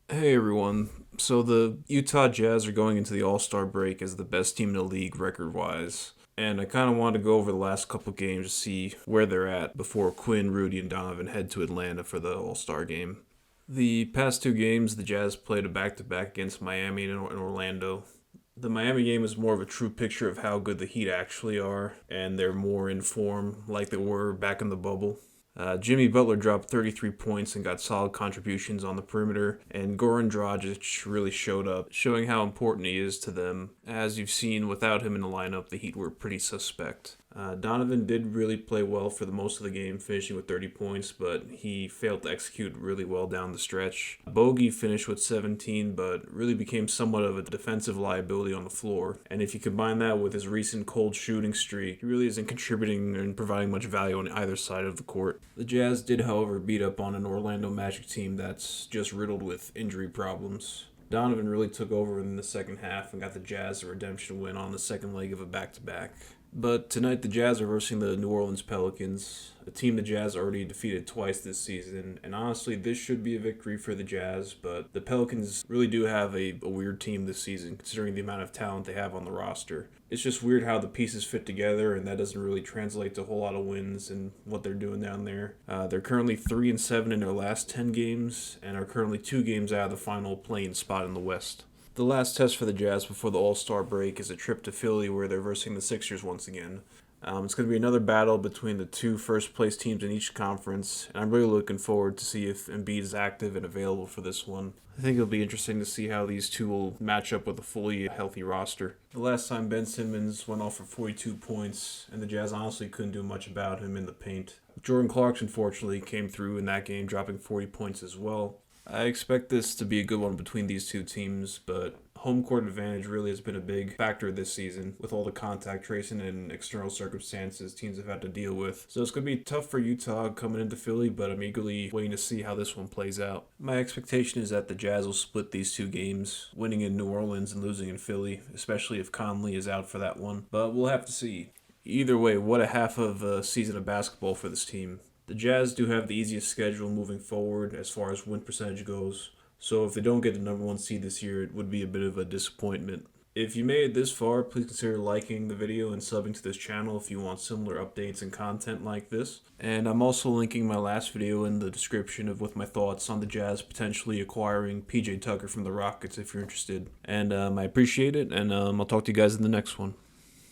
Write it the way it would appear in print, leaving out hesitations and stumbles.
Hey everyone. So the Utah Jazz are going into the All-Star break as the best team in the league record-wise. And I kind of wanted to go over the last couple games to see where they're at before Quinn, Rudy, and Donovan head to Atlanta for the All-Star game. The past two games, the Jazz played a back-to-back against Miami and Orlando. The Miami game is more of a true picture of how good the Heat actually are, and they're more in form like they were back in the bubble. Jimmy Butler dropped 33 points and got solid contributions on the perimeter, and Goran Dragic really showed up, showing how important he is to them. As you've seen, without him in the lineup, the Heat were pretty suspect. Donovan did really play well for the most of the game, finishing with 30 points, but he failed to execute really well down the stretch. Bogey finished with 17, but really became somewhat of a defensive liability on the floor. And if you combine that with his recent cold shooting streak, he really isn't contributing and providing much value on either side of the court. The Jazz did, however, beat up on an Orlando Magic team that's just riddled with injury problems. Donovan really took over in the second half and got the Jazz a redemption win on the second leg of a back-to-back. But tonight the Jazz are versing the New Orleans Pelicans, a team the Jazz already defeated twice this season. And honestly, this should be a victory for the Jazz, but the Pelicans really do have a weird team this season, considering the amount of talent they have on the roster. It's just weird how the pieces fit together, and that doesn't really translate to a whole lot of wins and what they're doing down there. They're currently 3-7 in their last 10 games, and are currently 2 games out of the final play-in spot in the West. The last test for the Jazz before the All-Star break is a trip to Philly where they're versing the Sixers once again. It's going to be another battle between the two first-place teams in each conference, and I'm really looking forward to see if Embiid is active and available for this one. I think it'll be interesting to see how these two will match up with a fully healthy roster. The last time Ben Simmons went off for 42 points, and the Jazz honestly couldn't do much about him in the paint. Jordan Clarkson, fortunately, came through in that game, dropping 40 points as well. I expect this to be a good one between these two teams, but home court advantage really has been a big factor this season with all the contact tracing and external circumstances teams have had to deal with. So it's going to be tough for Utah coming into Philly, but I'm eagerly waiting to see how this one plays out. My expectation is that the Jazz will split these two games, winning in New Orleans and losing in Philly, especially if Conley is out for that one. But we'll have to see. Either way, what a half of a season of basketball for this team. The Jazz do have the easiest schedule moving forward as far as win percentage goes, so if they don't get the number one seed this year, it would be a bit of a disappointment. If you made it this far, please consider liking the video and subbing to this channel if you want similar updates and content like this. And I'm also linking my last video in the description with my thoughts on the Jazz potentially acquiring PJ Tucker from the Rockets if you're interested. And I appreciate it, and I'll talk to you guys in the next one.